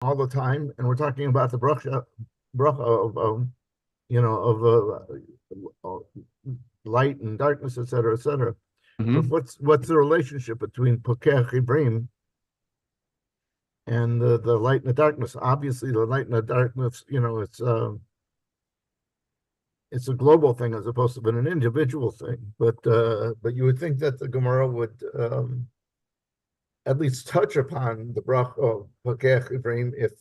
all the time, and we're talking about the bracha of light and darkness, etc., etc. So Hmm. what's the relationship between Pokech Ibrim and the light and the darkness? Obviously, the light and the darkness, it's a global thing as opposed to an individual thing. But you would think that the Gemara would at least touch upon the brach of Pokech Ibrim if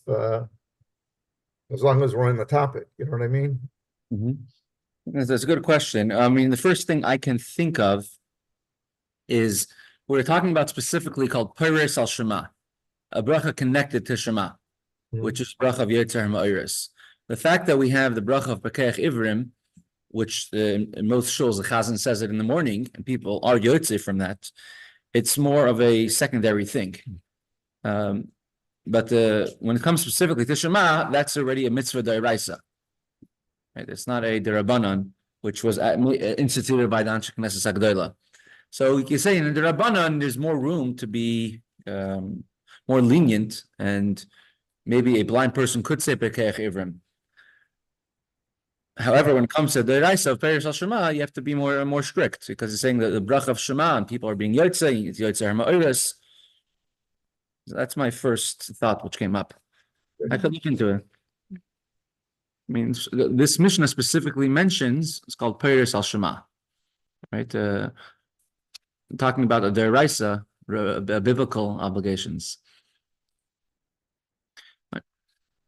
as long as we're on the topic. You know what I mean? Hmm. That's a good question. I mean, the first thing I can think of is we're talking about specifically called Tiferes al Shema, a bracha connected to Shema, which Mhm. is bracha of Yetzer Ma'oris. The fact that we have the bracha of Pekech Ivrim, which in most shows the Chazan says it in the morning, and people are Yotze from that, it's more of a secondary thing. Um, but when it comes specifically to Shema, that's already a mitzvah d'oraisa. Right? It's not a derabanan, which was instituted by the Anshe Knesset Agdola. So you can say in the Rabbanan, there's more room to be more lenient, and maybe a blind person could say Pekech Ivrim. However, when it comes to the Raisa of Perish al Shema, you have to be more strict because it's saying that the bracha of Shema and people are being Yotze, it's Yotze Harma'oris. That's my first thought which came up. I could look into it. I mean, this Mishnah specifically mentions it's called Perish al Shema, right? Talking about the Deraisa, biblical obligations.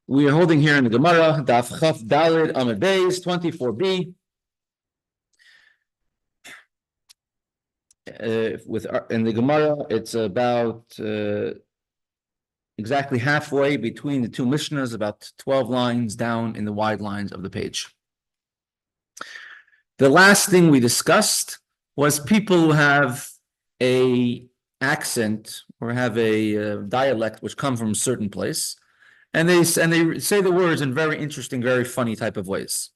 We are holding here in the Gemara, Daf Chaf Dalid Amid Beis 24b. In the Gemara, it's about exactly halfway between the two Mishnahs, about 12 lines down in the wide lines of the page. The last thing we discussed was people who have a accent or have a dialect which come from a certain place, and they say the words in very interesting, very funny type of ways.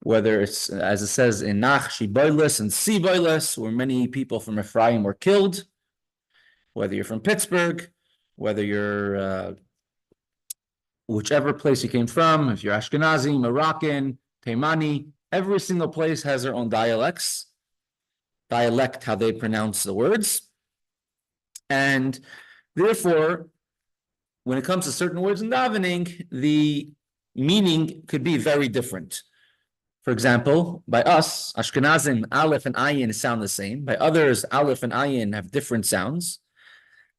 Whether it's, as it says in Nach, Shiboilis and Siboilis, where many people from Ephraim were killed, whether you're from Pittsburgh, whether you're whichever place you came from, if you're Ashkenazi, Moroccan, Taimani, every single place has their own dialect, how they pronounce the words. And therefore, when it comes to certain words in davening, the meaning could be very different. For example, by us, Ashkenazim, Aleph and Ayin sound the same. By others, Aleph and Ayin have different sounds.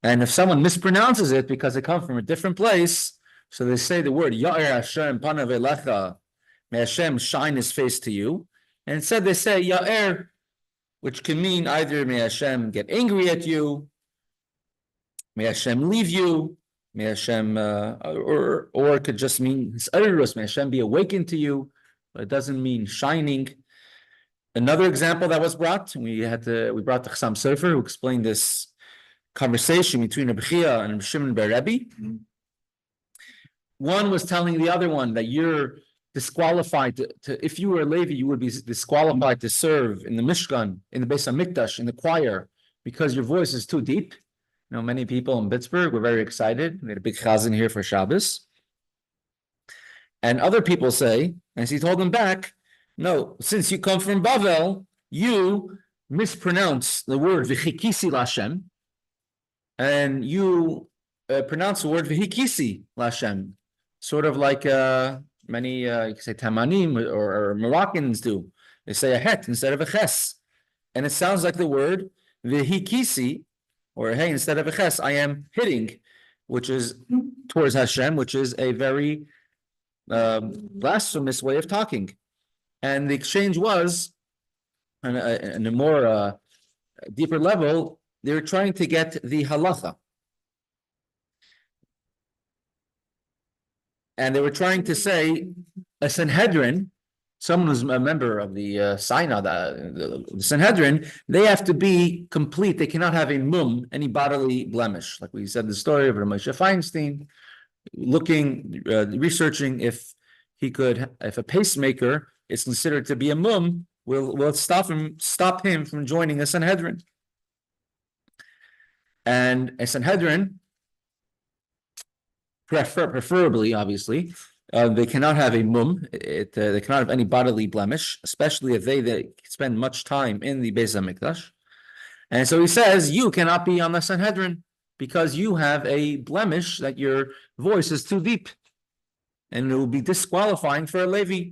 And if someone mispronounces it because they come from a different place, so they say the word Ya'er Hashem Panav Elecha, may Hashem shine his face to you. And instead they say Ya'er, which can mean either may Hashem get angry at you, may Hashem leave you, may Hashem, or it could just mean may Hashem be awakened to you, but it doesn't mean shining. Another example that was brought, we brought the Chaim Sofer who explained this conversation between Rabbi Chia and Shimon bar Rabbi. One was telling the other one that you're disqualified to if you were a Levi, you would be disqualified to serve in the Mishkan, in the Beis HaMikdash, in the choir, because your voice is too deep. You know, many people in Pittsburgh were very excited. We had a big chazan here for Shabbos. And other people say, as he told them back, no, since you come from Bavel, you mispronounce the word v'chikisi lashem, and you pronounce the word v'hikisi lashem, sort of like many you can say Tamanim or Moroccans do. They say a het instead of a ches, and it sounds like the word v'hikisi, or hey, instead of a ches, I am hitting, which is towards Hashem, which is a very blasphemous way of talking. And the exchange was on a more deeper level. They were trying to get the halacha, and they were trying to say a Sanhedrin, someone who's a member of the Synod, the Sanhedrin, they have to be complete. They cannot have a mum, any bodily blemish. Like we said, the story of Moshe Feinstein, researching if a pacemaker is considered to be a mum, will stop him from joining a Sanhedrin. And a Sanhedrin preferably, obviously, they cannot have a mum. They cannot have any bodily blemish, especially if they spend much time in the Beis Hamikdash. And so he says, you cannot be on the Sanhedrin because you have a blemish that your voice is too deep, and it will be disqualifying for a Levi.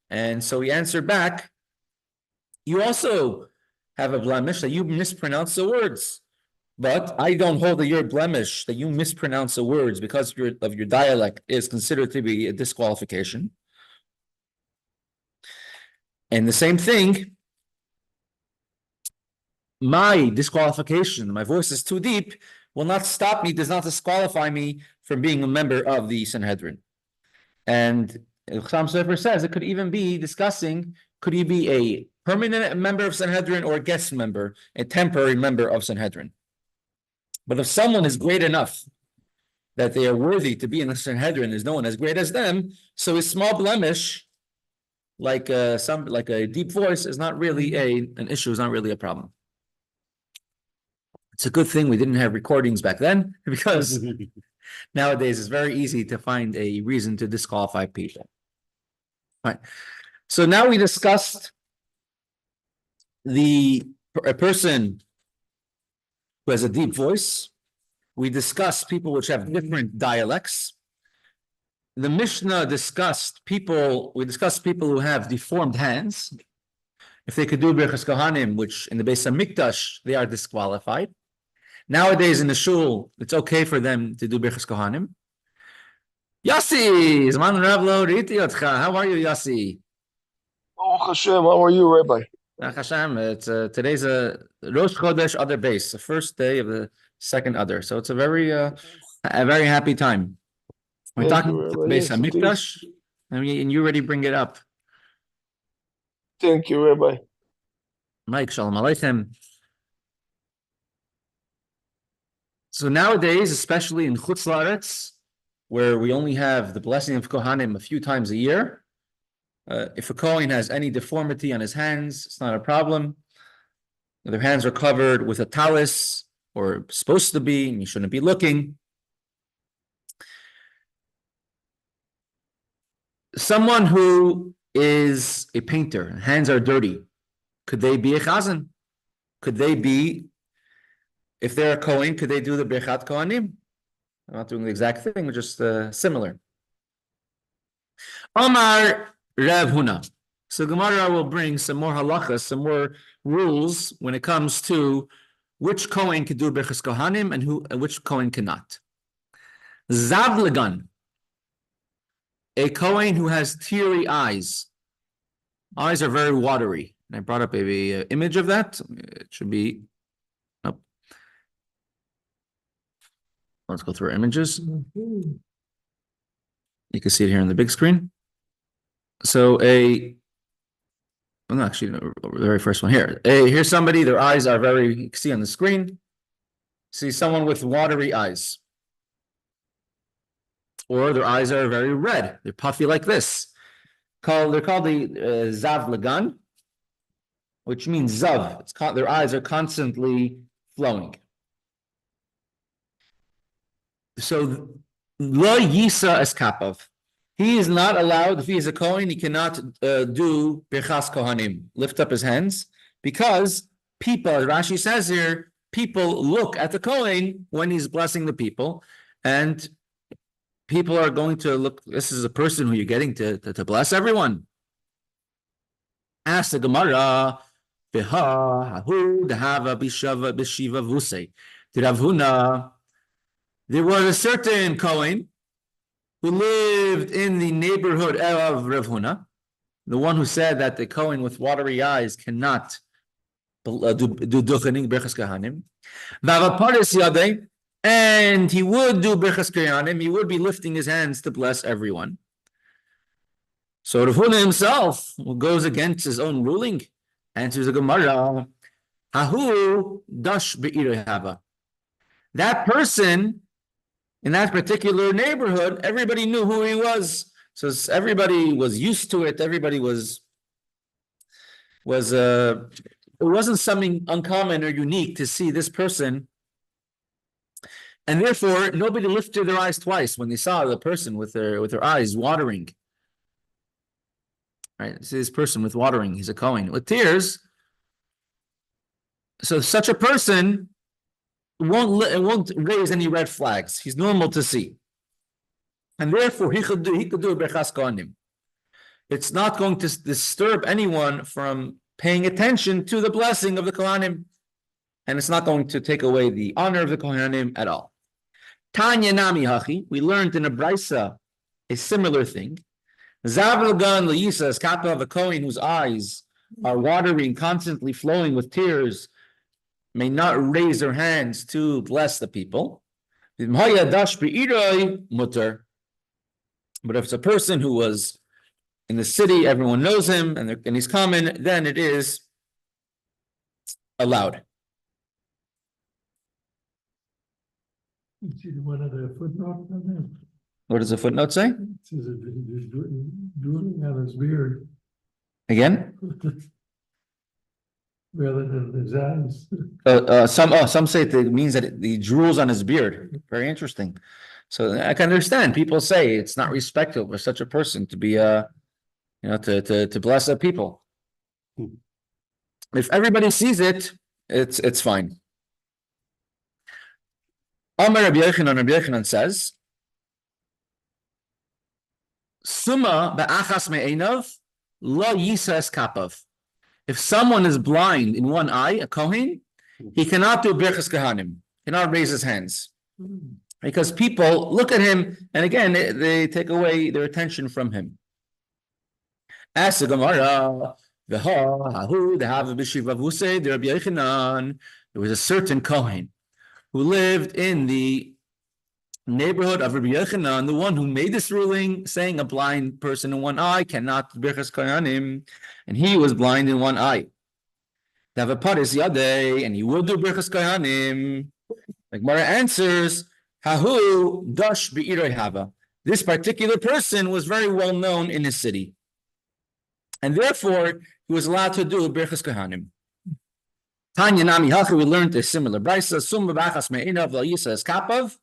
And so he answered back, you also have a blemish that you mispronounce the words. But I don't hold that your blemish, that you mispronounce the words because of your dialect, is considered to be a disqualification. And the same thing, my disqualification, my voice is too deep, will not stop me, does not disqualify me from being a member of the Sanhedrin. And Chaim Sofer says it could even be discussing, could he be a permanent member of Sanhedrin or a guest member, a temporary member of Sanhedrin? But if someone is great enough that they are worthy to be in the Sanhedrin, there's no one as great as them, so a small blemish, like a deep voice, is not really an issue, is not really a problem. It's a good thing we didn't have recordings back then, because nowadays it's very easy to find a reason to disqualify people. Right. So now we discussed a person who has a deep voice. We discussed people which have different dialects. The Mishnah discussed people who have deformed hands. If they could do Birchas Kohanim, which in the Beis Hamikdash, they are disqualified. Nowadays in the shul, it's okay for them to do Birchas Kohanim. Yossi, Zman Rav Lo Riti Otcha. How are you, Yossi? Oh, Hashem, how are you, Rabbi? Hashem, today's a Rosh Chodesh Adar base, the first day of the second Adar. So it's a very happy time. We're talking about Beis Hamikdash, and you already bring it up. Thank you, Rabbi. Mike, Shalom Aleichem. So nowadays, especially in Chutz La'aretz, where we only have the blessing of Kohanim a few times a year, if a Kohen has any deformity on his hands, it's not a problem. Their hands are covered with a talis, or supposed to be, and you shouldn't be looking. Someone who is a painter, hands are dirty, could they be a chazan? Could they be, if they're a Kohen, could they do the Birchat Kohanim? I'm not doing the exact thing, but just similar. Omar Rav Huna. So Gemara will bring some more halachas, some more rules when it comes to which Kohen can do Birchas Kohanim and which Kohen cannot. Zavlagan, a Kohen who has teary eyes. Eyes are very watery. And I brought up a image of that. It should be. Nope. Let's go through our images. You can see it here on the big screen. So the very first one here. Here's somebody, their eyes are very, you can see on the screen. See someone with watery eyes. Or their eyes are very red. They're puffy like this. They're called the Zav Lagan, which means Zav. Their eyes are constantly flowing. So, Lo Yisa Eskapav. He is not allowed, if he is a Kohen, he cannot do Birchas Kohanim, lift up his hands, because people, Rashi says here, people look at the Kohen when he's blessing the people, and people are going to look, this is a person who you're getting to bless everyone. Ask the Gemara, Beha, Hahu, Dehava, Bishava, Bishiva, Vuse. To Rav Huna, there was a certain Kohen who lived in the neighborhood of Rav Huna, the one who said that the Kohen with watery eyes cannot do Duchanim Birchas Kohanim. Vavaparis Yadeh, and he would do Birchas Kohanim, he would be lifting his hands to bless everyone. So Rav Huna himself goes against his own ruling, answers the Gemara, Hahu dash be'irehava. That person in that particular neighborhood, everybody knew who he was. So everybody was used to it. Everybody it wasn't something uncommon or unique to see this person And therefore, nobody lifted their eyes twice when they saw the person with their eyes watering. Right? See this person with watering, he's a Kohen. With tears, so such a person won't raise any red flags. He's normal to see. And therefore, he could do a Berchas Kohanim. It's not going to disturb anyone from paying attention to the blessing of the Kohanim. And it's not going to take away the honor of the Kohanim at all. Tanya Nami Hachi, we learned in a Brisa a similar thing. Zavlagan Layisa is kappa of a Kohen whose eyes are watering, constantly flowing with tears, may not raise their hands to bless the people. But if it's a person who was in the city, everyone knows him, and he's common, then it is allowed. See one of the footnotes on that? What does the footnote say? It says that he's drooling on his beard Again? rather than his eyes. Some say it means that he drools on his beard. Very interesting. So I can understand. People say it's not respectful for such a person to be, to bless the people. If everybody sees it, it's fine. Amar Rabbi Yochanan says, Suma be'achas me'einav lo yisas kapav. If someone is blind in one eye, a Kohen, he cannot do Birchas Kohanim, cannot raise his hands. Because people look at him, and again, they take away their attention from him. Ask the Gemara, there was a certain Kohen who lived in the neighborhood of Rabbi Yochanan, the one who made this ruling, saying a blind person in one eye cannot do Birchas Kohanim, and he was blind in one eye. And he will do Birchas Kohanim. The Gemara answers, Hahu dash be'iroi hava. This particular person was very well known in his city, and therefore he was allowed to do Birchas Kohanim. Tanya Nami Hachi, we learned a similar brisa. Sum b'achas me'inav lo yisas kapav.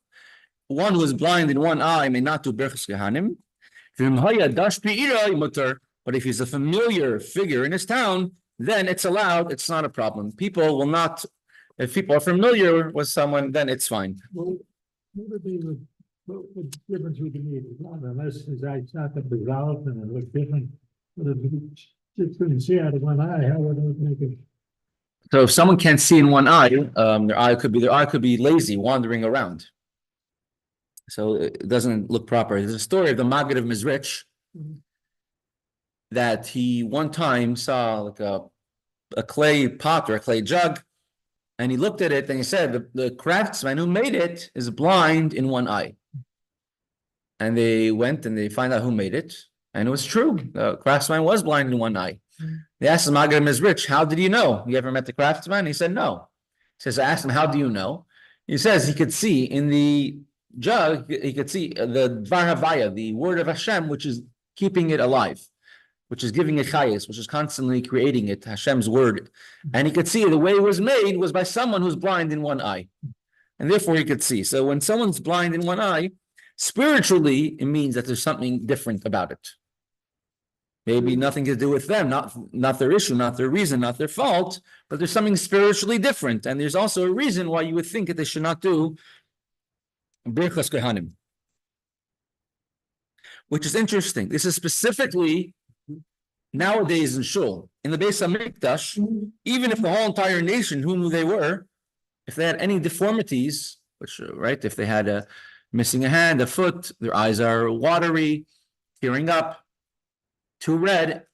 One who is blind in one eye may not do Birchas Kohanim. But if he's a familiar figure in his town, then it's allowed. It's not a problem. People will not. If people are familiar with someone, then it's fine. What would be what difference would be made? Unless his eyes not that developed and it looked different. But if he just couldn't see out of one eye, how would it make it? So if someone can't see in one eye, their eye could be lazy, wandering around. So it doesn't look proper. There's a story of the Maggid of Mizrich that he one time saw like a clay pot or a clay jug, and he looked at it and he said, the craftsman who made it is blind in one eye. And they went and they find out who made it, and it was true. The craftsman was blind in one eye. They asked the Maggid of Mizrich, how did you know? You ever met the craftsman? He said, no. He says, I asked him, how do you know? He says he could see in the jug, he could see the Dvar Havaya, the word of Hashem, which is keeping it alive, which is giving it chayis, which is constantly creating it, Hashem's word. And he could see the way it was made was by someone who's blind in one eye. And therefore he could see. So when someone's blind in one eye, spiritually, it means that there's something different about it. Maybe nothing to do with them, not their issue, not their reason, not their fault, but there's something spiritually different. And there's also a reason why you would think that they should not do Birchas Kohanim, which is interesting. This is specifically nowadays in Shul. In the Beis HaMikdash, even if the whole entire nation knew who they were, if they had any deformities, which, right, if they had missing a hand, a foot, their eyes are watery, tearing up, too red,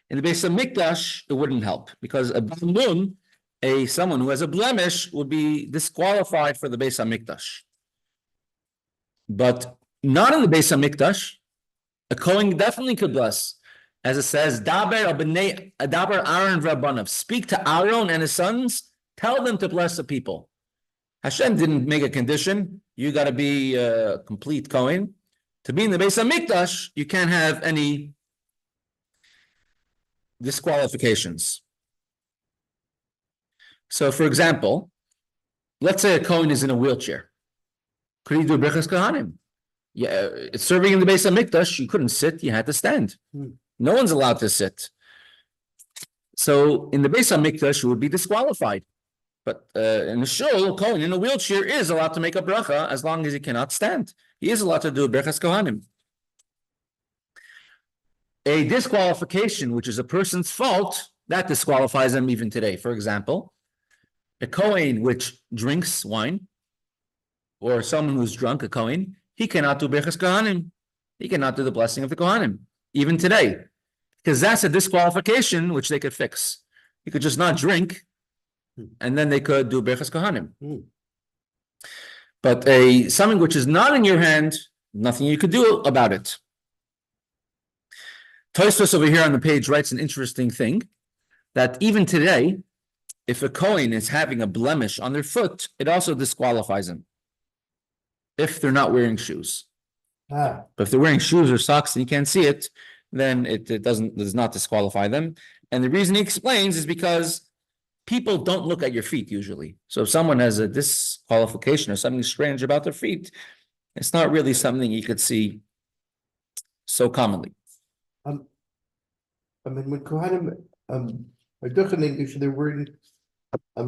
in the Beis HaMikdash, it wouldn't help, because a balun, someone who has a blemish, would be disqualified for the Beis HaMikdash. But not in the Beis HaMikdash, a Kohen definitely could bless. As it says, Daber Aaron v'Abanav, speak to Aaron and his sons, tell them to bless the people. Hashem didn't make a condition, you got to be a complete Kohen. To be in the Beis HaMikdash, you can't have any disqualifications. So, for example, let's say a Kohen is in a wheelchair. Could he do Birchas Kohanim? Yeah, serving in the Beis HaMikdash, you couldn't sit, you had to stand. No one's allowed to sit. So in the Beis HaMikdash, you would be disqualified. But in the shul, Kohen in a wheelchair is allowed to make a bracha as long as he cannot stand. He is allowed to do Birchas Kohanim. A disqualification, which is a person's fault, that disqualifies them even today. For example, a Kohen which drinks wine, or someone who's drunk, a Kohen, he cannot do Birchas Kohanim. He cannot do the blessing of the Kohanim, even today. Because that's a disqualification which they could fix. He could just not drink, and then they could do Birchas Kohanim. But something which is not in your hand, nothing you could do about it. Tosfos over here on the page writes an interesting thing, that even today, if a Kohen is having a blemish on their foot, it also disqualifies them. If they're not wearing shoes. But if they're wearing shoes or socks and you can't see it, then it does not disqualify them. And the reason he explains is because people don't look at your feet usually. So if someone has a disqualification or something strange about their feet, it's not really something you could see so commonly. I mean, when Kohanim are duchen English, they're wearing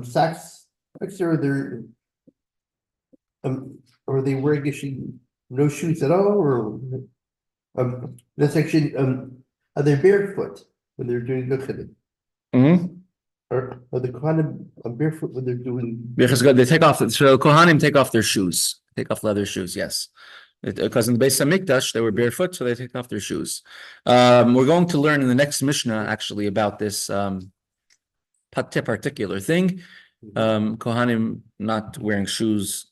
socks, or they're are they wearing actually no shoes at all, or that's actually are they barefoot when they're doing duchen? Or are the Kohanim barefoot when they're doing? Because they take off. So Kohanim take off their shoes, take off leather shoes. Yes, because in the Beis HaMikdash they were barefoot, so they take off their shoes. We're going to learn in the next Mishnah actually about this particular thing. Kohanim not wearing shoes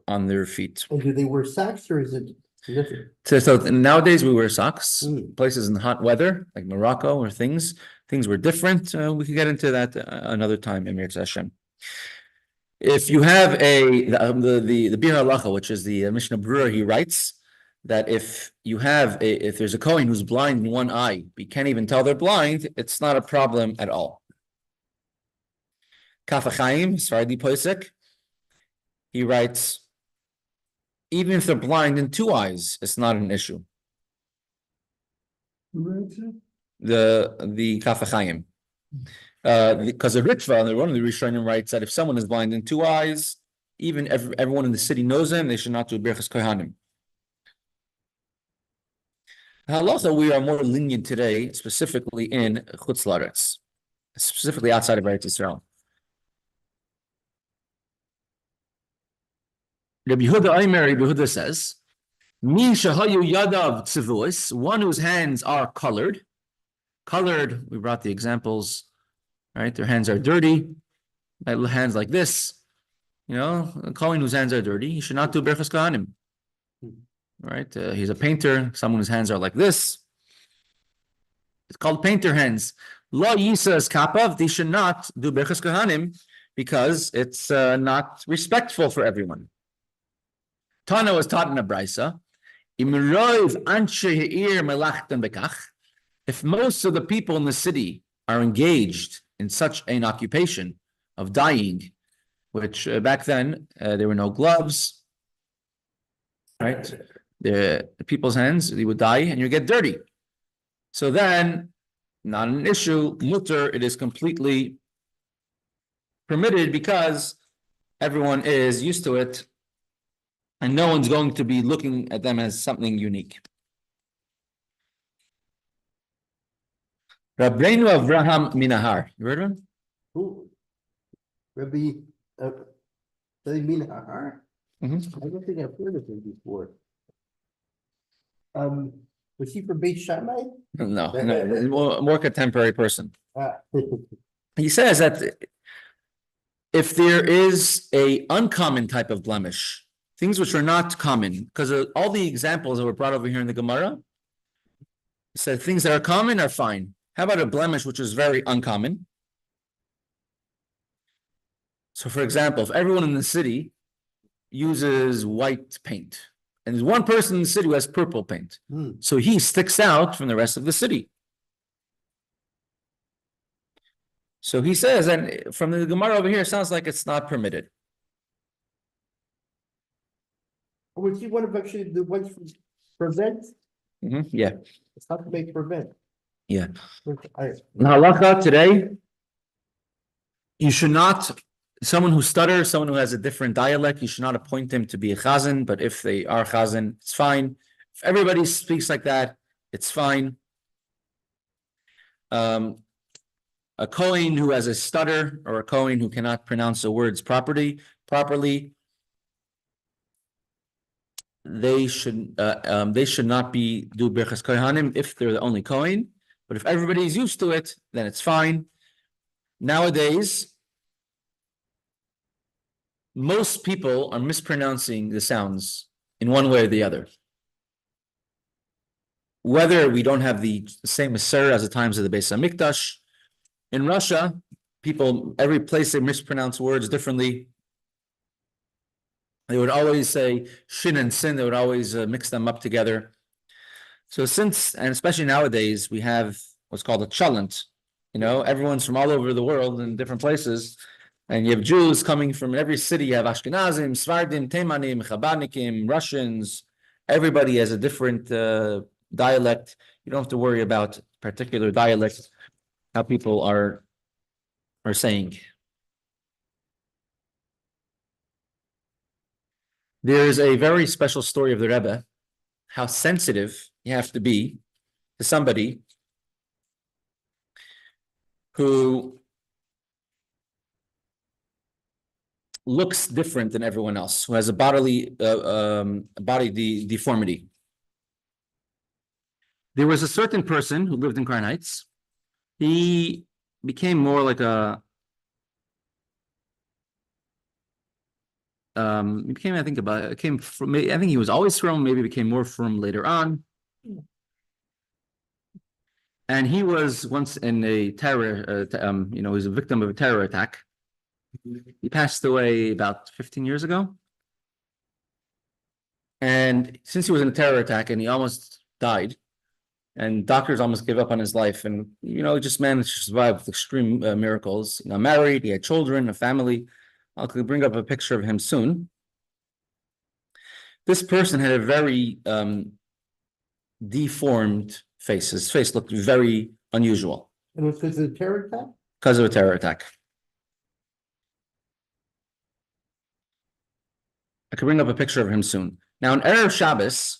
on their feet. And do they wear socks, or is it different? So nowadays we wear socks. Places in hot weather like Morocco or things were different. We can get into that another time. Eretz Hashem. If you have the Bir Halacha, which is the Mishnah Berurah, he writes that if there's a Kohen who's blind in one eye, but you can't even tell they're blind, it's not a problem at all. Kaf Chaim, Sfardi Posek, he writes, even if they're blind in two eyes, it's not an issue. The Kaf Chaim. Because the Ritva, one of the Rishonim writes that if someone is blind in two eyes, even everyone in the city knows them, they should not do Birchas Kohanim. Halacha, we are more lenient today, specifically in Chutz La'aretz, specifically outside of Eretz Yisrael. Rabbi Yehuda says, "Mi shahayu yadav tzivuos," one whose hands are colored. Colored, we brought the examples, right? Their hands are dirty, hands like this. A Kohen whose hands are dirty, he should not do Birchas Kohanim. Right? He's a painter, someone whose hands are like this. It's called painter hands. Lo yisas kapav, they should not do Birchas Kohanim because it's not respectful for everyone. Tana was taught in a brisa. If most of the people in the city are engaged in such an occupation of dyeing, which back then there were no gloves, right? The people's hands, they would dye and you get dirty. So then, not an issue, mutter, it is completely permitted because everyone is used to it. And no one's going to be looking at them as something unique. Rabbeinu Avraham Minahar. You heard of him? Who? Rabbi Minahar? I don't think I've heard of him before. Was he from Beit Shammai? No, more contemporary person. Ah. He says that if there is a uncommon type of blemish, things which are not common, because all the examples that were brought over here in the Gemara said things that are common are fine. How about a blemish which is very uncommon? So, for example, if everyone in the city uses white paint, and there's one person in the city who has purple paint, so he sticks out from the rest of the city. So he says, and from the Gemara over here, it sounds like it's not permitted. Or was he one of actually the ones from prevent? Yeah. It's not to make prevent. Yeah. I, In halakha today, you should not, someone who stutters, someone who has a different dialect, you should not appoint them to be a chazan, but if they are chazan, it's fine. If everybody speaks like that, it's fine. A Kohen who has a stutter or a Kohen who cannot pronounce the words properly, they should not be do birchas kohanim if they're the only Kohen. But if everybody's used to it, then it's fine. Nowadays, most people are mispronouncing the sounds in one way or the other. Whether we don't have the same Maser as the times of the Beis HaMikdash. In Russia, people, every place they mispronounce words differently. They would always say shin and sin, they would always mix them up together. So since, and especially nowadays, we have what's called a chalent. You know, everyone's from all over the world in different places. And you have Jews coming from every city. You have Ashkenazim, Svardim, Teimanim, Chabadnikim, Russians. Everybody has a different dialect. You don't have to worry about particular dialects, how people are saying. There's a very special story of the Rebbe, how sensitive you have to be to somebody who looks different than everyone else, who has a body deformity. There was a certain person who lived in Crown Heights. He became more like a he became, I think he was always firm, maybe became more firm later on. And he was once in a terror, he was a victim of a terror attack. He passed away about 15 years ago. And since he was in a terror attack and he almost died, and doctors almost gave up on his life, and just managed to survive with extreme miracles. Married, he had children, a family. I'll bring up a picture of him soon. This person had a very deformed face. His face looked very unusual. and it was because of the terror attack? Because of a terror attack. I could bring up a picture of him soon. Now, on Erev Shabbos,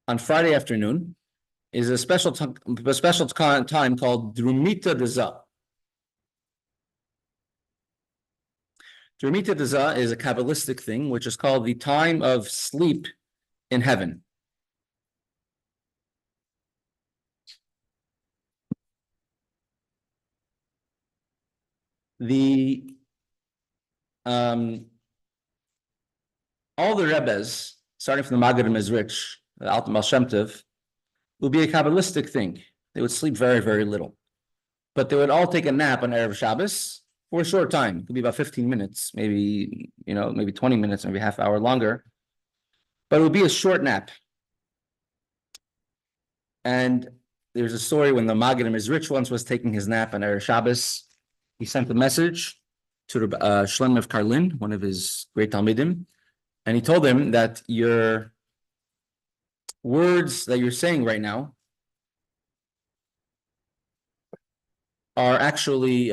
on Friday afternoon, is a special time called Drumita Deza. Drumita Deza is a Kabbalistic thing, which is called the time of sleep in heaven. All the Rebbes, starting from the Maggid and Mezrich, the Altam Baal Shem Tov, would be a Kabbalistic thing. They would sleep very, very little. But they would all take a nap on Erev Shabbos for a short time. It could be about 15 minutes, maybe 20 minutes, maybe half hour longer. But it would be a short nap. And there's a story when the Maggid and Mezrich once was taking his nap on Erev Shabbos. He sent a message to Shlem of Karlin, one of his great Talmidim, and he told him that your words that you're saying right now are actually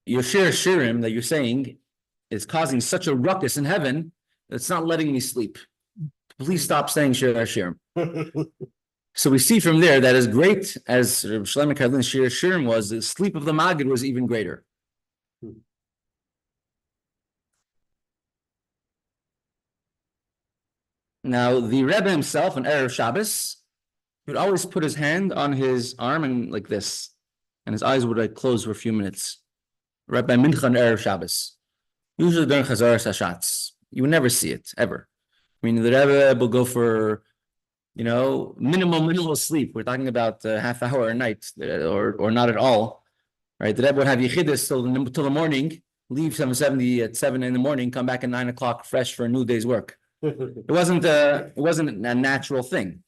your shirim that you're saying is causing such a ruckus in heaven that it's not letting me sleep. Please stop saying shirim. So we see from there that as great as Shlomo Karlin's shirim was, the sleep of the Maggid was even greater. Now, the Rebbe himself on Erev Shabbos, he would always put his hand on his arm and like this, and his eyes would close for a few minutes. Right by Mincha on Erev Shabbos. Usually during Chazaras Hashatz. You would never see it, ever. I mean, the Rebbe will go for, minimal sleep. We're talking about half hour a night, or not at all, right? The Rebbe would have Yechidus till the morning, leave 7:70 at 7 in the morning, come back at 9 o'clock fresh for a new day's work. It wasn't a natural thing.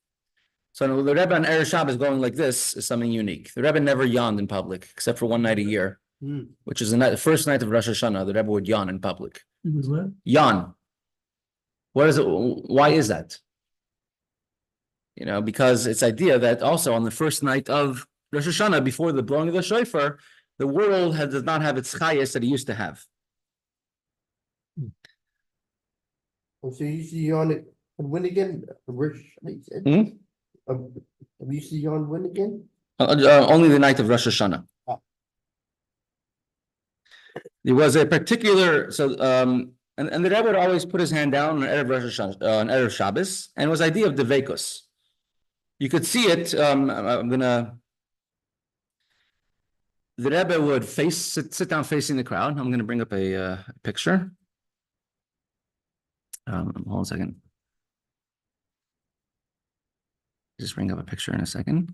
So the Rebbe on Erev Shabbos going like this is something unique. The Rebbe never yawned in public, except for one night a year. which is the first night of Rosh Hashanah, the Rebbe would yawn in public. It was what? Yawn. What is it? Why is that? You know, because it's idea that also on the first night of Rosh Hashanah, before the blowing of the shofar, the world does not have its chayas that it used to have. So you see on it, and when again? We see on when again? Only the night of Rosh Hashanah. There was a particular, and the Rebbe would always put his hand down on Erev Rosh Hashanah, on Erev Shabbos, and it was idea of Devekos. You could see it. The Rebbe would sit down facing the crowd. I'm gonna bring up a picture. Hold on a second. Just bring up a picture in a second.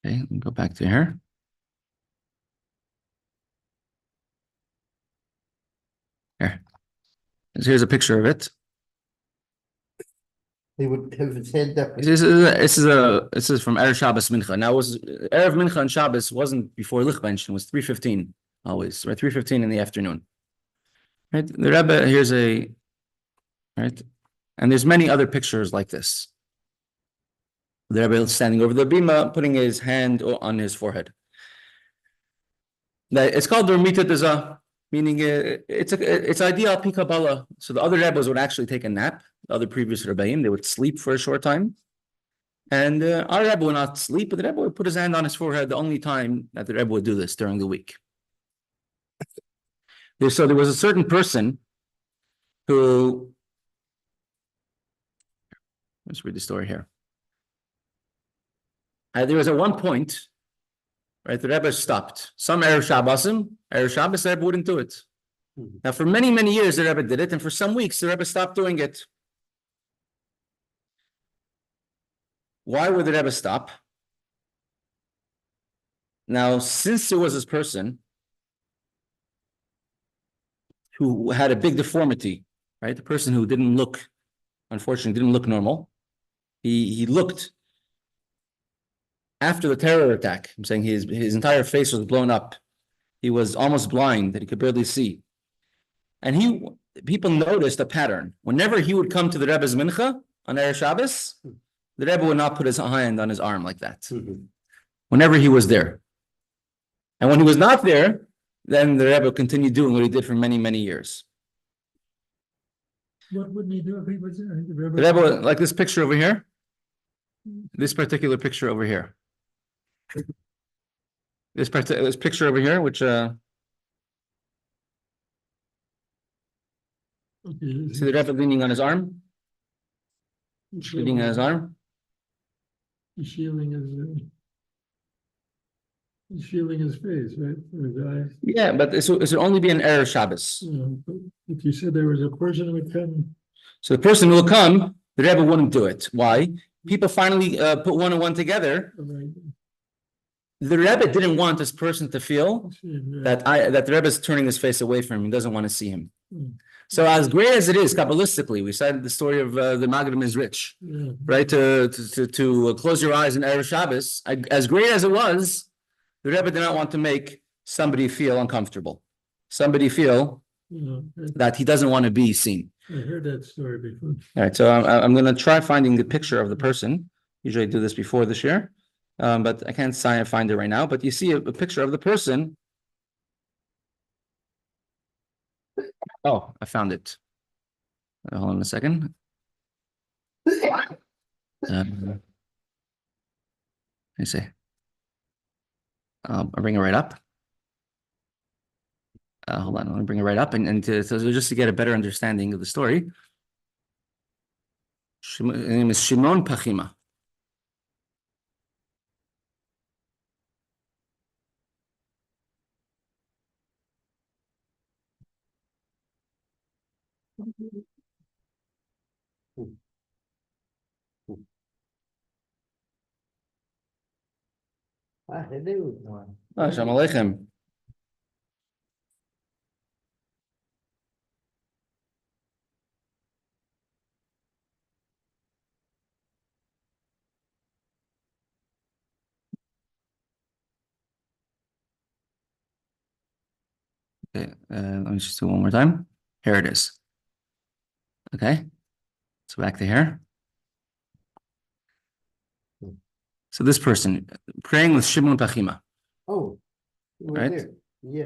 Okay, let me go back to here. Here. Here's a picture of it. He would have his hand up. This is from Erev Shabbos Mincha. Now, Erev Mincha and Shabbos wasn't before Lichbench, it was 3:15 always, right? 3:15 in the afternoon. Right? The Rebbe, here's right? And there's many other pictures like this. The Rebbe standing over the bima, putting his hand on his forehead. It's called Dormita Deza, meaning it's ideal pi Kabbalah. So the other Rebbes would actually take a nap. The other previous Rebbeim, they would sleep for a short time. And our Rebbe would not sleep, but the Rebbe would put his hand on his forehead the only time that the Rebbe would do this during the week. So there was a certain person who, let's read the story here. There was at one point, right, the Rebbe stopped. Some Erev Shabbos, the Rebbe wouldn't do it. Now, for many, many years, the Rebbe did it, and for some weeks, the Rebbe stopped doing it. Why would the Rebbe stop? Now, since there was this person who had a big deformity, right? The person who unfortunately didn't look normal. He looked, after the terror attack, I'm saying his entire face was blown up. He was almost blind, that he could barely see. And people noticed a pattern. Whenever he would come to the Rebbe's mincha on Erev Shabbos, the Rebbe would not put his hand on his arm like that. Whenever he was there. And when he was not there, then the Rebbe continued doing what he did for many, many years. What wouldn't he do if he was there? The Rebbe, like this picture over here, this particular picture over here. This picture over here, which Okay, see the Rebbe leaning on his arm? Leaning on his arm? He's shielding his face, right? Or his eyes. Yeah, but it would only be an Erev Shabbos. But if you said there was a person who would come, So the person who will come, the Rebbe wouldn't do it. Why? People finally put one and one together. The Rebbe didn't want this person to feel that the Rebbe is turning his face away from him. He doesn't want to see him. So as great as it is, Kabbalistically, we cited the story of the Magdim is rich, right? To close your eyes in Erev Shabbos. As great as it was, the Rebbe did not want to make somebody feel uncomfortable. Somebody feel that he doesn't want to be seen. I heard that story before. All right, so I'm going to try finding the picture of the person. Usually I do this before the shiur, but I can't find it right now. But you see a picture of the person. Oh, I found it. Hold on a second. Let me see. I'll bring it right up. Hold on, let me bring it right up so just to get a better understanding of the story. His name is Shimon Pachima. Shalom Aleichem. Okay, let me just do it one more time. Here it is. Okay, so back to here. So this person praying with Shimon Pachima. Oh, we're Right. there. Yeah,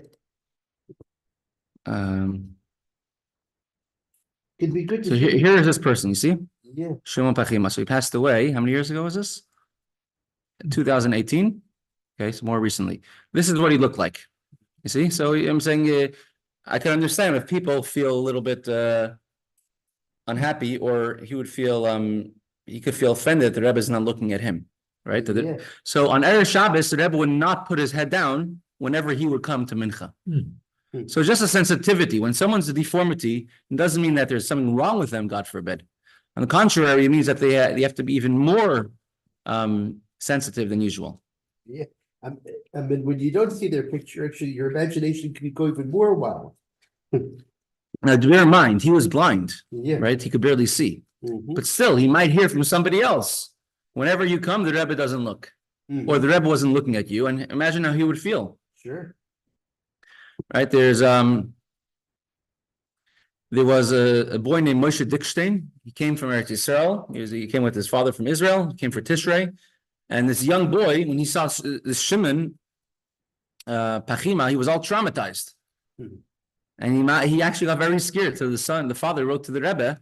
could be good to So see. here is this person, you see? Yeah, Shimon Pachima. So he passed away. How many years ago was this? 2018. Okay, so more recently. This is what he looked like. You see? So I'm saying I can understand if people feel a little bit unhappy, or he would feel he could feel offended that the Rebbe is not looking at him, right? yeah. So on Erev Shabbos, the Rebbe would not put his head down whenever he would come to Mincha. So just a sensitivity. When someone's a deformity, it doesn't mean that there's something wrong with them, God forbid. On the contrary, it means that they have to be even more sensitive than usual. Yeah, I mean, when you don't see their picture, actually, your imagination can go even more wild. Now, bear in mind, he was blind, Yeah. right? He could barely see. Mhm. But still, he might hear from somebody else. Whenever you come, the Rebbe doesn't look. Mhm. Or the Rebbe wasn't looking at you. And imagine how he would feel, Sure. right? There was a boy named Moshe Dickstein. He came from Eretz Yisrael. He came with his father from Israel. He came for Tishrei. And this young boy, when he saw this Shimon Pachima, he was all traumatized. Mhm. And he actually got very scared. So the father wrote to the Rebbe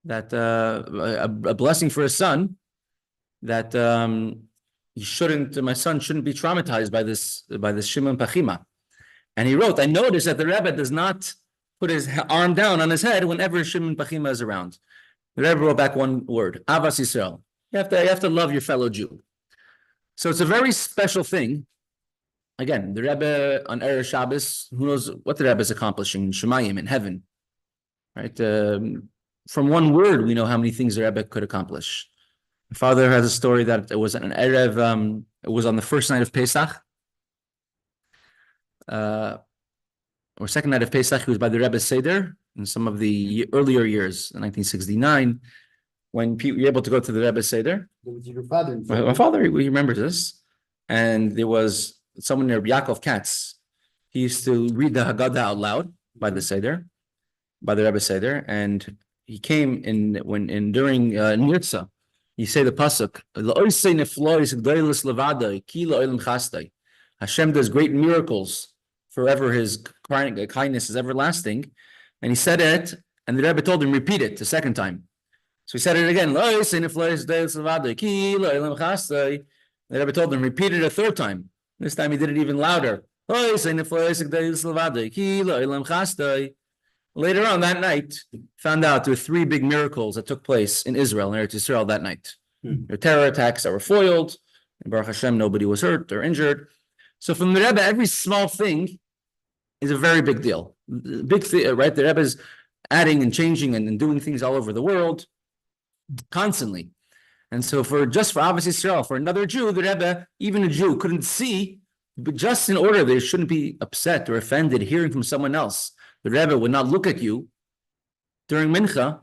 that a blessing for his son, that my son shouldn't be traumatized by this Shimon Pachima. And he wrote, I noticed that the Rebbe does not put his arm down on his head whenever Shimon Pachima is around. The Rebbe wrote back one word, Avas Yisrael. You have to love your fellow Jew. So it's a very special thing. Again, the Rebbe on Erev Shabbos, who knows what the Rebbe is accomplishing in Shemayim, in heaven, right? From one word, we know how many things the Rebbe could accomplish. My father has a story that it was an Erev, it was on the first night of Pesach, or second night of Pesach. He was by the Rebbe's Seder in some of the earlier years, in 1969, when people were able to go to the Rebbe's Seder. It was your father. My father, he remembers this. And there was someone named Yaakov Katz. He used to read the Haggadah out loud by the Seder, by the Rebbe's Seder. And he came during Nirtza, he say the pasuk, Hashem does great miracles forever, his kindness is everlasting. And he said it, and the Rebbe told him, repeat it the second time. So he said it again. The Rebbe told him, repeat it a third time. This time he did it even louder. Later on that night, found out there were 3 big miracles that took place in Israel, in Eretz Yisrael that night. There were terror attacks that were foiled, and Baruch Hashem, nobody was hurt or injured. So from the Rebbe, every small thing is a very big deal. Big thing, right? The Rebbe is adding and changing and doing things all over the world constantly. And so for Avos Yisrael, for another Jew, the Rebbe, even a Jew, couldn't see, but just in order they shouldn't be upset or offended hearing from someone else. The Rebbe would not look at you during Mincha.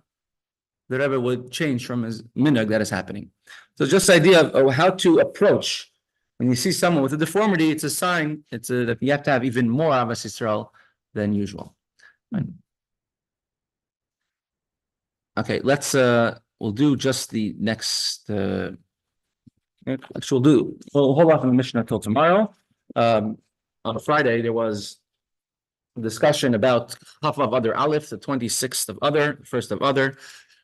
The Rebbe would change from his minhag that is happening. So just the idea of how to approach when you see someone with a deformity, it's a sign. That you have to have even more Avos Yisrael than usual. Right. Okay, we'll do just the next. Actually, we'll hold off on the Mishnah till tomorrow. On a Friday, there was discussion about Chaf of Adar Aleph, the 26th of Adar, 1st of Adar,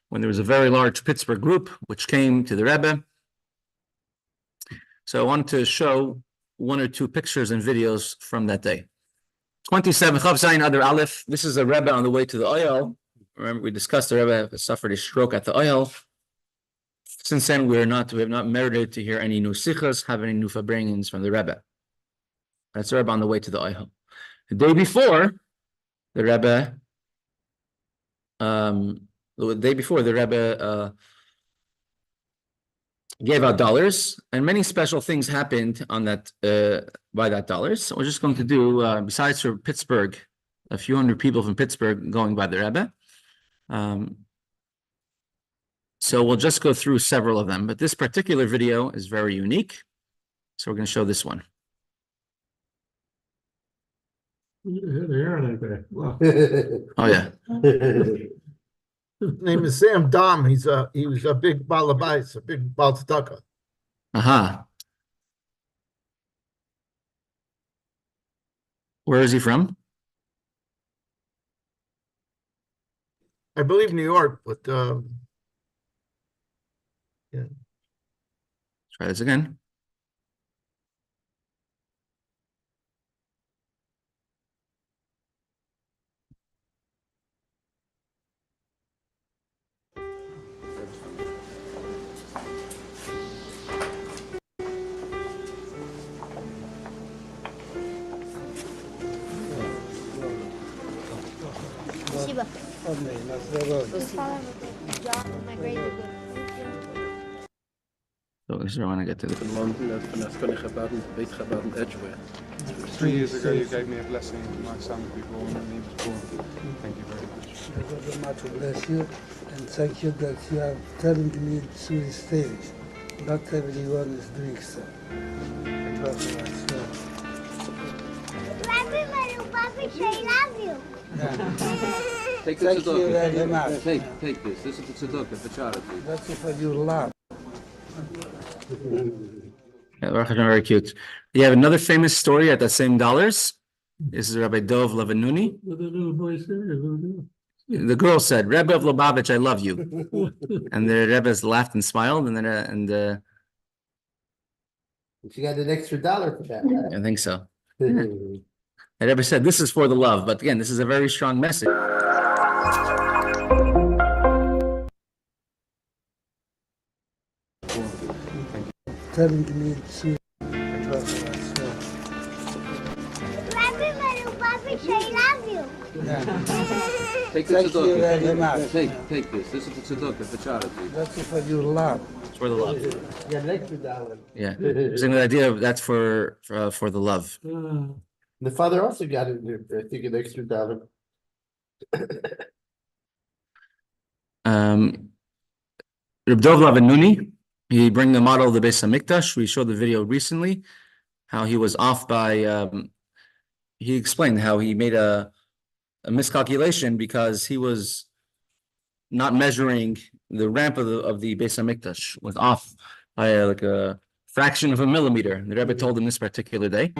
when there was a very large Pittsburgh group which came to the Rebbe. So I wanted to show 1 or 2 pictures and videos from that day. 27 Chav Zayin Adar Aleph. This is a Rebbe on the way to the oil. Remember, we discussed the Rebbe suffered a stroke at the oil. Since then, we have not merited to hear any new sichas, have any new farbrengens from the Rebbe. That's the Rebbe on the way to the oil. The day before, the Rebbe gave out dollars, and many special things happened on that by that dollars. So we're just going to do, besides for Pittsburgh, a few hundred people from Pittsburgh going by the Rebbe. So we'll just go through several of them, but this particular video is very unique. So we're going to show this one. Had a hair like that. Wow. Oh, yeah. His name is Sam Dom. He was a big balabais, a big baltaka. Aha. Where is he from? I believe New York, but Try this again. Shiba. My grades are good. So this is where I want to get to. In London at Beit Chabad in Edgware. 3 years ago you gave me a blessing. My son was born and he was born. Thank you very much. God very much bless you and thank you that you are telling me through these things. Not everyone is doing so. God bless you. Rabbi, my little puppy, say love you. Take Thank you very much. Take this. This is the tzedakah for charity. That's for your love. Yeah, very cute. You have another famous story at the same dollars. This is Rabbi Dov Lavanuni. What the little boy said, little girl. The girl said, "Rebbe of Lubavitch, I love you," and the Rebbe laughed and smiled, and then She got an extra $1 for that. I think so. The Rebbe said, "This is for the love," but again, this is a very strong message. Telling me through God bless you. Rabbi, my little puppy, say love you. Take Thank you very much. Take this. This is the tzedakah for charity. That's for your love. It's for the love. Yeah, an extra $1. Yeah, same the idea of that's for the love. The father also got it, I think, an extra $1. Reb Dov Lavanuni, he bring the model of the Beis Hamikdash. We showed the video recently, how he was off by. He explained how he made a miscalculation because he was not measuring the ramp of the Beis Hamikdash, was off by like a fraction of a millimeter. The Rebbe told him this particular day.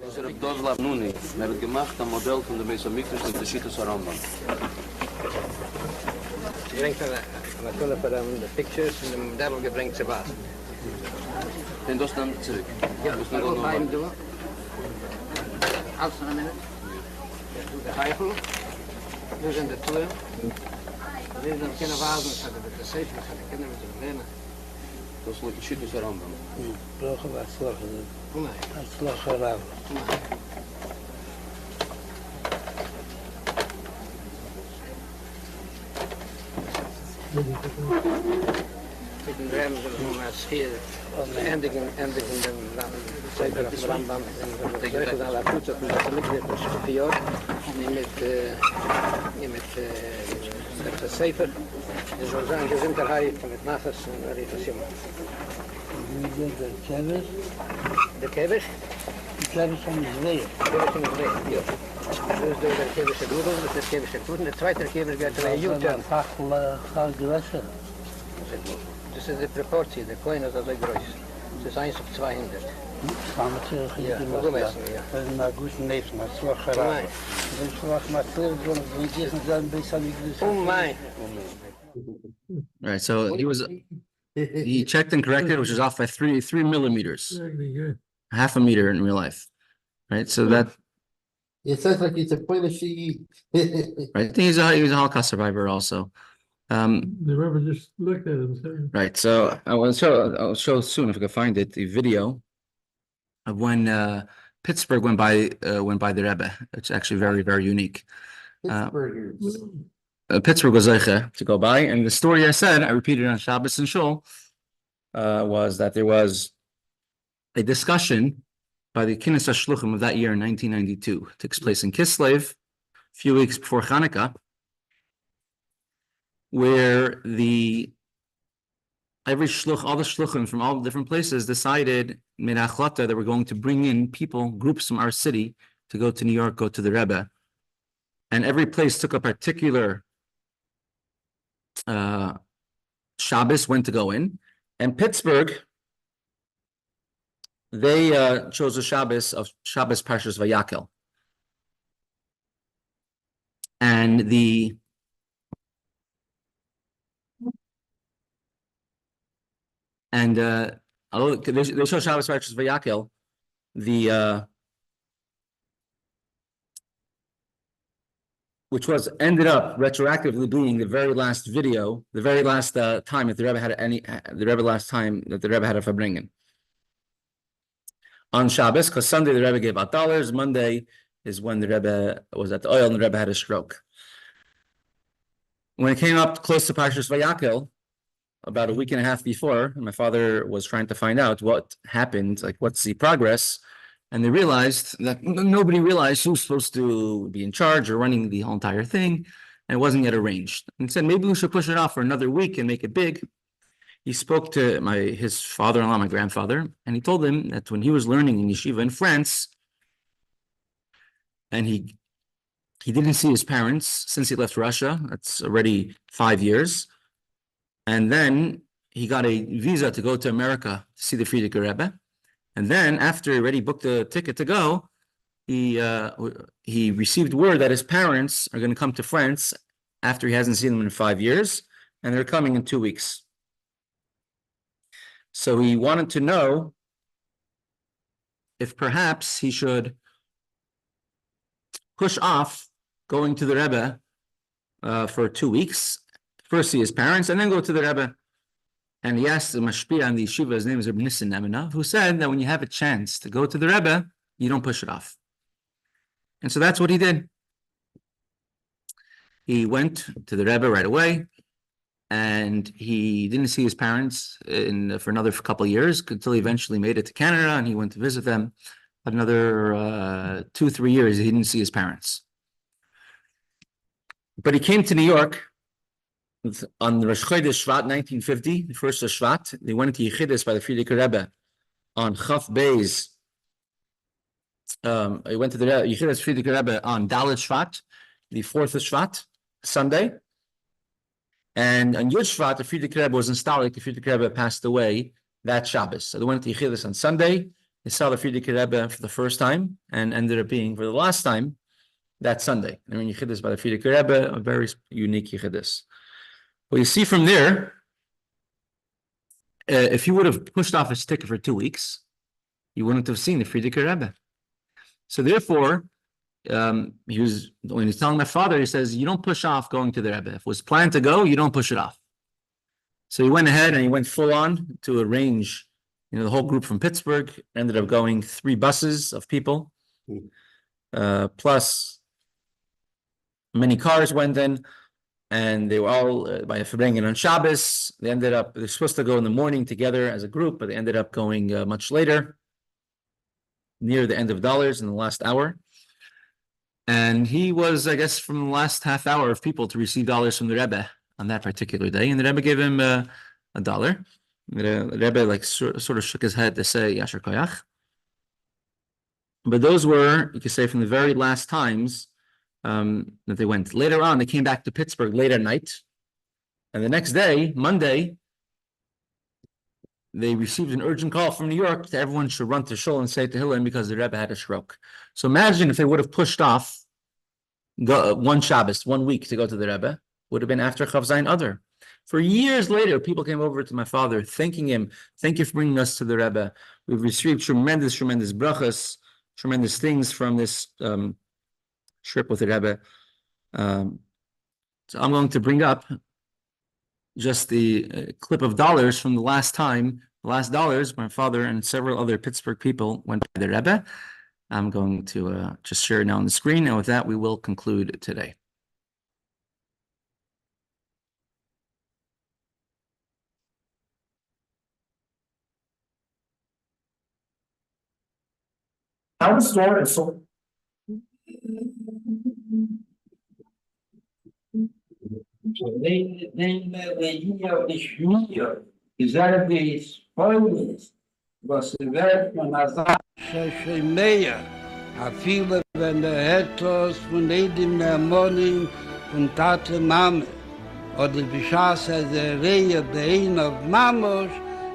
Das ist Dov Lavnuni. Er hat gemacht ein Modell von der Beis Hamikdash und der Shitas Rambam. Ze brengt natuurlijk de pictures en de model gebrengt ze was. En dat is dan terug. Ja, Dus dat dan wil nog hij hem maar. doen. Als een minuut. Doe de geifel. Nu zijn de toeren. We dan kunnen wazen, zodat we de zeven gaan. Dan kunnen we het lenen. Dat is met de Shitas Rambam. Broken wat zorgen. Nee. Het slag eraf. Met een rem zullen we maar scheren. Eindigen de zeven van Rambam. En we zeggen dat we goed op de licht met de Shiur. En met de zeven. En zo zijn gezinterheid met nachas en rifasima. Nu de kevers. De kevers. De kevers van de zweer. Kevers in het recht, ja. Dus de keverse doedel, dus de keverse voeten. De tweede kever gaat er een U-turn. Gaat gewassen. Dus de proportie, de coin is dat groot. Dus 1 op 200. Samen terug Ja, in messen, ja. En naar goed neef, naar slag eraf. Nee. Dus slag maar veel doen. We zeggen dan bij Samigdus. Oh my. Right, so he checked and corrected, which was off by three millimeters, Exactly, good. half a meter in real life. Right, so that It sounds like it's a point of she. right. I think he was a Holocaust survivor also. The Rebbe just looked at it and said, Right, so I'll show soon if I can find it, the video of when Pittsburgh went by the Rebbe. It's actually very, very unique. Pittsburghers. Pittsburgh was zeicher to go by, and the story I said, I repeated on Shabbos and Shul, was that there was a discussion by the Kinnis HaShluchim of that year in 1992. It takes place in Kislev, a few weeks before Hanukkah. where every shluch, all the shluchim from all the different places decided that we're going to bring in people, groups from our city to go to New York, go to the Rebbe. And every place took a particular Shabbos when to go in. And Pittsburgh, they chose a Shabbos of Shabbos Parshas Vayakel. And they show Shabbos Parshas Vayakel, which ended up retroactively being the very last video, the very last time that the Rebbe had a Fabringen on Shabbos, because Sunday the Rebbe gave out dollars. Monday is when the Rebbe was at the oil and the Rebbe had a stroke. When it came up close to Parshas Vayakel, about a week and a half before, my father was trying to find out what happened, like what's the progress. And they realized that nobody realized who was supposed to be in charge or running the whole entire thing, and it wasn't yet arranged. And said, maybe we should push it off for another week and make it big. He spoke to his father-in-law, my grandfather, and he told him that when he was learning in yeshiva in France, and he didn't see his parents since he left Russia, that's already 5 years, and then he got a visa to go to America to see the Frierdiker Rebbe. And then, after he already booked the ticket to go, he received word that his parents are going to come to France after he hasn't seen them in 5 years, and they're coming in 2 weeks. So he wanted to know if perhaps he should push off going to the Rebbe for 2 weeks, first see his parents, and then go to the Rebbe. And he asked the mashpia on the yeshiva, his name is Rabbi Nissen Nemenov, who said that when you have a chance to go to the Rebbe, you don't push it off. And so that's what he did. He went to the Rebbe right away, and he didn't see his parents for another couple of years until he eventually made it to Canada, and he went to visit them. Another 2-3 years, he didn't see his parents. But he came to New York on the Rosh Chodesh Shvat 1950, the first of Shvat. They went into Yechidus by the Frierdiker Rebbe on Chaf Beis. He went to the Yechidus Frierdiker Rebbe on Dalet Shvat, the 4th of Shvat, Sunday. And on Yud Shvat, the Frierdiker Rebbe was installed. The Frierdiker Rebbe passed away that Shabbos. So they went to Yechidus on Sunday. They saw the Frierdiker Rebbe for the first time and ended up being for the last time that Sunday. And in Yechidus by the Frierdiker Rebbe, a very unique Yechidus. Well, you see from there, if you would have pushed off his ticket for 2 weeks, you wouldn't have seen the Frierdiker Rebbe. So therefore, when he's telling my father, he says, you don't push off going to the Rebbe. If it was planned to go, you don't push it off. So he went ahead and he went full on to arrange, the whole group from Pittsburgh. Ended up going 3 buses of people, plus many cars went in. And they were all by Fabringen on Shabbos. They're supposed to go in the morning together as a group, but they ended up going much later, near the end of dollars in the last hour. And he was, I guess, from the last half hour of people to receive dollars from the Rebbe on that particular day. And the Rebbe gave him $1. The Rebbe sort of shook his head to say, Yasher Koyach. But those were, you could say, from the very last times that they went. Later on, they came back to Pittsburgh late at night. And the next day, Monday, they received an urgent call from New York that everyone should run to Shul and say Tehillim because the Rebbe had a stroke. So imagine if they would have pushed off one Shabbos, 1 week to go to the Rebbe, would have been after Chav Zayin Adar. For years later, people came over to my father, thanking him, thank you for bringing us to the Rebbe. We've received tremendous brachas, tremendous things from this trip with the Rebbe. So I'm going to bring up just the clip of dollars from the last dollars my father and several other Pittsburgh people went by the Rebbe. I'm going to just share it now on the screen, and with that we will conclude today. Our store is so hier die Shiur, gesagt die Folgendes, was wird man sagen, mehr, a viele, wenn der Hetos von jedem Morning von Tate Mame, oder beschaß der Reihe bein auf Mamos,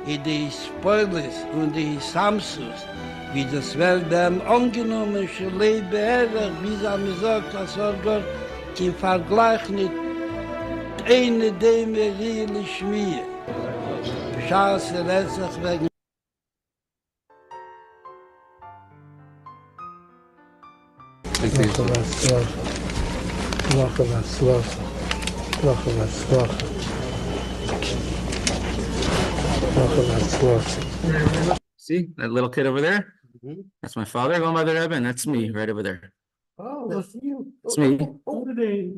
in die Spoilers und die Samsus, wie das wird dem angenommen, schon lebe ehrlich, bis er mir sagt, dass Gott im Vergleich nicht eine dem really schmier. Beschaß letztlich wegen See that little kid over there? That's my father going by the Rebbe, and that's me right over there. Oh, that's you. It's me. What are they?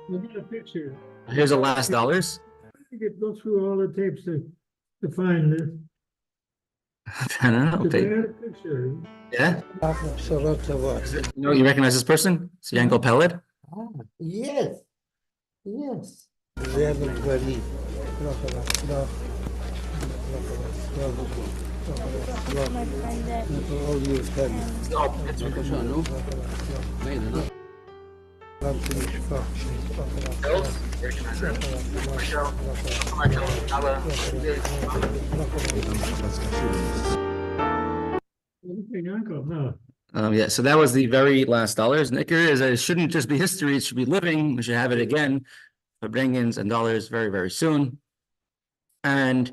Look at the picture. Here's the last dollars. You could go through all the tapes to find this. I don't know. The They- bad picture. Yeah. בשורות טובות. You recognize this person? It's Yanko Peled. Yes. Yes. זה בדברים. My friend that all your family. No. Yeah, so that was the very last dollars. Nicker is it shouldn't just be history, it should be living. We should have it again for bring-ins and dollars very, very soon. And